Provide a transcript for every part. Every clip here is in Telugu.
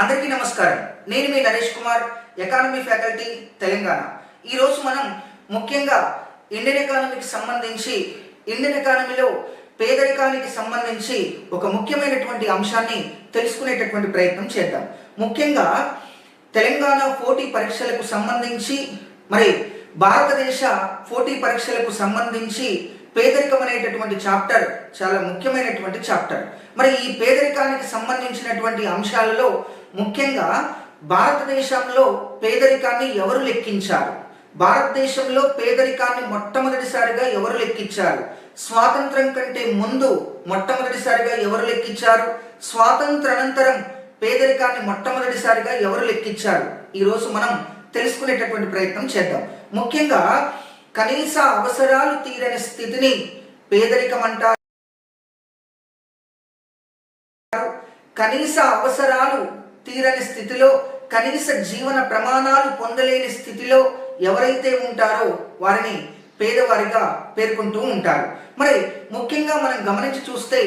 అందరికీ నమస్కారం. నేను మీ నరేష్ కుమార్, ఎకానమీ ఫ్యాకల్టీ, తెలంగాణ. ఈరోజు మనం ముఖ్యంగా ఇండియన్ ఎకానమీకి సంబంధించి, ఇండియన్ ఎకానమీలో పేదరికానికి సంబంధించి ఒక ముఖ్యమైనటువంటి అంశాన్ని తెలుసుకునేటటువంటి ప్రయత్నం చేద్దాం. ముఖ్యంగా తెలంగాణ పోటీ పరీక్షలకు సంబంధించి, మరి భారతదేశ పోటీ పరీక్షలకు సంబంధించి పేదరికం అనేటటువంటి చాప్టర్ చాలా ముఖ్యమైనటువంటి చాప్టర్. మరి ఈ పేదరికానికి సంబంధించినటువంటి అంశాలలో ముఖ్యంగా భారతదేశంలో పేదరికాన్ని ఎవరు లెక్కించారు, భారతదేశంలో పేదరికాన్ని మొట్టమొదటిసారిగా ఎవరు లెక్కించారు, స్వాతంత్రం కంటే ముందు మొట్టమొదటిసారిగా ఎవరు లెక్కించారు, స్వాతంత్రానంతరం పేదరికాన్ని మొట్టమొదటిసారిగా ఎవరు లెక్కించారు, ఈరోజు మనం తెలుసుకునేటటువంటి ప్రయత్నం చేద్దాం. ముఖ్యంగా కనీస అవసరాలు తీరని స్థితిని పేదరికం అంటారు. కనీస అవసరాలు తీరని స్థితిలో, కనీస జీవన ప్రమాణాలు పొందలేని స్థితిలో ఎవరైతే ఉంటారో వారిని పేదవారిగా పేర్కొంటూ ఉంటారు. మరి ముఖ్యంగా మనం గమనించి చూస్తే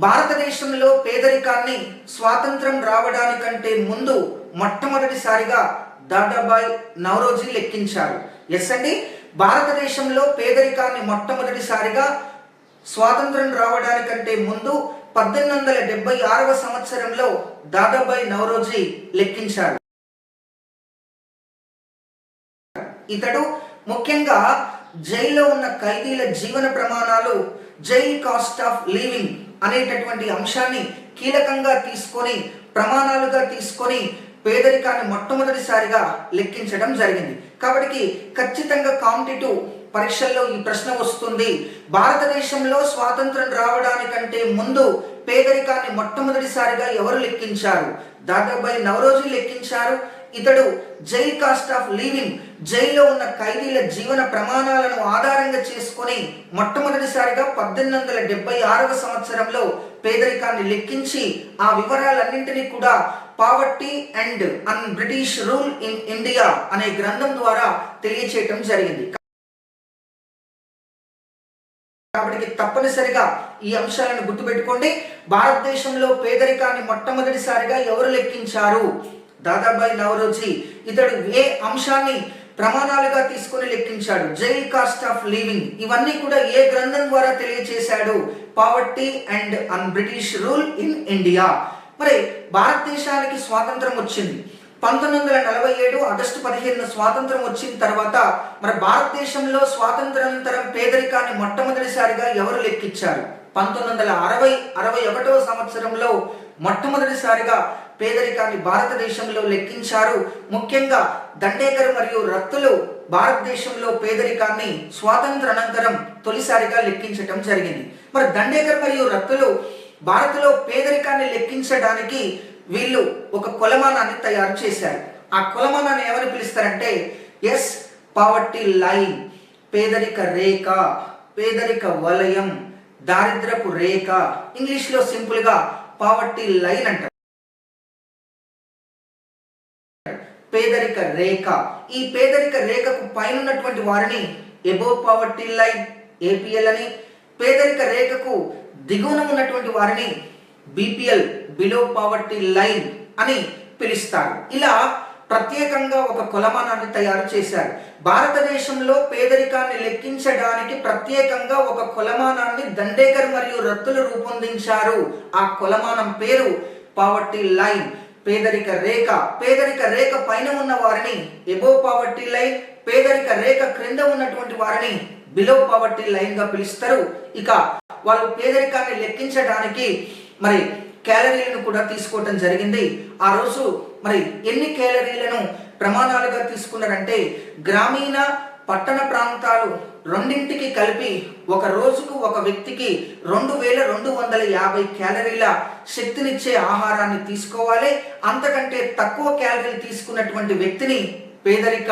భారతదేశంలో పేదరికాన్ని స్వాతంత్రం రావడానికంటే ముందు మొట్టమొదటిసారిగా దాదాబాయ్ నౌరోజీ లెక్కించారు. ఎస్ అండి, భారతదేశంలో పేదరికాన్ని మొట్టమొదటిసారిగా స్వాతంత్రం రావడానికంటే ముందు 1876వ సంవత్సరంలో దాదాబాయ్ నౌరోజీ లెక్కించారు. ఇతడు ముఖ్యంగా జైల్లో ఉన్న ఖైదీల జీవన ప్రమాణాలు, జైల్ కాస్ట్ ఆఫ్ లివింగ్ అనేటటువంటి అంశాన్ని కీలకంగా తీసుకొని, ప్రమాణాలుగా తీసుకొని పేదరికాన్ని మొట్టమొదటిసారిగా లెక్కించడం జరిగింది. కాబట్టి ఖచ్చితంగా కాంపిటేటివ్ పరీక్షల్లో ఈ ప్రశ్న వస్తుంది. భారతదేశంలో స్వాతంత్రం రావడానికంటే ముందు పేదరికాన్ని మొట్టమొదటిసారిగా ఎవరు లెక్కించారు? దాదాబాయ్ నౌరోజీ లెక్కించారు. ఇతడు జైల్ కాస్ట్ ఆఫ్ లివింగ్, జైల్లో ఉన్న ఖైదీల జీవన ప్రమాణాలను ఆధారంగా చేసుకొని మొట్టమొదటిసారిగా 1876వ సంవత్సరంలో పేదరికాన్ని లెక్కించి ఆ వివరాలన్నింటినీ కూడా poverty and un British rule in India అనే గ్రంథం ద్వారా తెలియచేయటం జరిగింది. కాబట్టి తప్పనిసరిగా ఈ అంశాలను గుర్తుపెట్టుకోండి. భారతదేశంలో పేదరికాన్ని మొట్టమొదటిసారిగా ఎవరు లెక్కించారు? దాదాబాయ్ నౌరోజీ. ఇతడు ఏ అంశాన్ని ప్రమాణాలుగా తీసుకొని లెక్కించాడు? Jail cost of living. ఇవన్నీ కూడా ఏ గ్రంథం ద్వారా తెలియచేశాడు? Poverty and un British rule in India. మరి భారతదేశానికి స్వాతంత్రం వచ్చింది 1947 ఆగస్టు 15 స్వాతంత్రం వచ్చిన తర్వాత మరి భారతదేశంలో స్వాతంత్రానంతరం పేదరికాన్ని మొట్టమొదటిసారిగా ఎవరు లెక్కించారు? 1960-61వ సంవత్సరంలో మొట్టమొదటిసారిగా పేదరికాన్ని భారతదేశంలో లెక్కించారు. ముఖ్యంగా దండేకర్ మరియు రత్తులు భారతదేశంలో పేదరికాన్ని స్వాతంత్రానంతరం తొలిసారిగా లెక్కించటం జరిగింది. మరి దండేకర్ మరియు రత్తులు భారత్లో పేదరికాన్ని లెక్కించడానికి వీళ్ళు ఒక కొలమానాన్ని తయారు చేశారు. ఆ కొలమానాన్ని ఏమని పిలుస్తారంటే ఎస్ పావర్టీ లైన్, పేదరిక రేఖ, పేదరిక వలయం, దారిద్రపు రేఖ. ఇంగ్లీష్లో సింపుల్గా పావర్టీ లైన్ అంటారు, పేదరిక రేఖ. ఈ పేదరిక రేఖకు పైన ఉన్నటువంటి వారిని ఎబోవ్ పావర్టీ లైన్, ఏపీఎల్ అని, పేదరిక రేఖకు దిగువన ఉన్నటువంటి వారిని బీపీఎల్, బిలో పావర్టీ లైన్ అని పిలుస్తారు. ఇలా ప్రత్యేకంగా ఒక కొలమానాన్ని తయారు చేశారు. భారతదేశంలో పేదరికాన్ని లెక్కించడానికి ప్రత్యేకంగా ఒక కొలమానాన్ని దండేకర్ మరియు రత్తులు రూపొందించారు. ఆ కొలమానం పేరు పావర్టీ లైన్, పేదరిక రేఖ. పేదరిక రేఖ పైన ఉన్న వారిని ఎబోవ్ పావర్టీ లైన్, పేదరిక రేఖ క్రింద ఉన్నటువంటి వారిని బిలో పావర్టీ లైన్ గా పిలుస్తారు. ఇక వాళ్ళు పేదరికాన్ని లెక్కించడానికి మరి క్యాలరీలను కూడా తీసుకోవటం జరిగింది. ఆ రోజు మరి ఎన్ని క్యాలరీలను ప్రమాణాలుగా తీసుకున్నారంటే గ్రామీణ పట్టణ ప్రాంతాలు రెండింటికి కలిపి ఒక రోజుకు ఒక వ్యక్తికి 2250 క్యాలరీల శక్తినిచ్చే ఆహారాన్ని తీసుకోవాలి. అంతకంటే తక్కువ క్యాలరీలు తీసుకున్నటువంటి వ్యక్తిని పేదరిక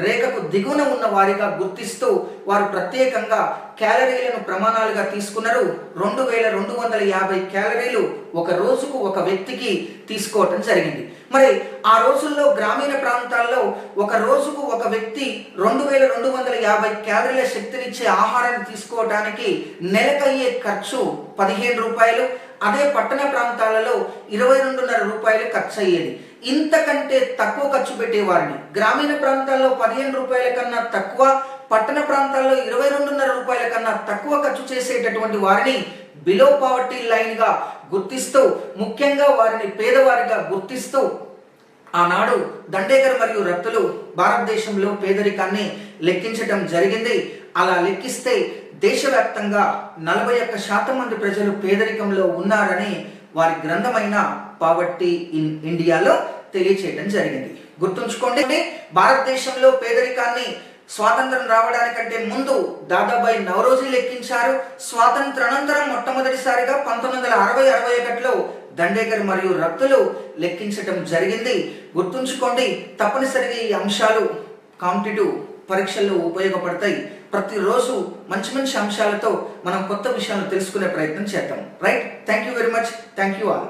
రేఖకు దిగువన ఉన్న వారిగా గుర్తిస్తూ వారు ప్రత్యేకంగా క్యాలరీలను ప్రమాణాలుగా తీసుకున్నారు. 2250 క్యాలరీలు ఒక రోజుకు ఒక వ్యక్తికి తీసుకోవటం జరిగింది. మరి ఆ రోజుల్లో గ్రామీణ ప్రాంతాల్లో ఒక రోజుకు ఒక వ్యక్తి 2250 క్యాలరీల శక్తినిచ్చే ఆహారాన్ని తీసుకోవడానికి నెలకయ్యే ఖర్చు 15 రూపాయలు. అదే పట్టణ ప్రాంతాలలో 22.5 రూపాయలు ఖర్చు అయ్యేది. ఇంతకంటే తక్కువ ఖర్చు పెట్టేవారిని, గ్రామీణ ప్రాంతాల్లో 15 రూపాయల కన్నా తక్కువ, పట్టణ ప్రాంతాల్లో 22.5 రూపాయల కన్నా తక్కువ ఖర్చు చేసేటటువంటి వారిని బిలో పావర్టీ లైన్ గా గుర్తిస్తూ, ముఖ్యంగా వారిని పేదవారిగా గుర్తిస్తూ ఆనాడు దండేకర్ మరియు రత్తులు భారతదేశంలో పేదరికాన్ని లెక్కించడం జరిగింది. అలా లెక్కిస్తే దేశవ్యాప్తంగా 41% మంది ప్రజలు పేదరికంలో ఉన్నారని వారి గ్రంథమైన పావర్టీ ఇన్ ఇండియాలో తెలియచేయడం జరిగింది. గుర్తుంచుకోండి, భారతదేశంలో పేదరికాన్ని స్వాతంత్రం రావడానికంటే ముందు దాదాబాయి నవరోజీ లెక్కించారు. స్వాతంత్రానంతరం మొట్టమొదటిసారిగా 1960-61లో దండేకర్ మరియు రత్తులు లెక్కించడం జరిగింది. గుర్తుంచుకోండి, తప్పనిసరిగా ఈ అంశాలు కాంపిటేటివ్ పరీక్షల్లో ఉపయోగపడతాయి. ప్రతిరోజు మంచి మంచి అంశాలతో మనం కొత్త విషయాలను తెలుసుకునే ప్రయత్నం చేద్దాం. Right, thank you very much. Thank you all.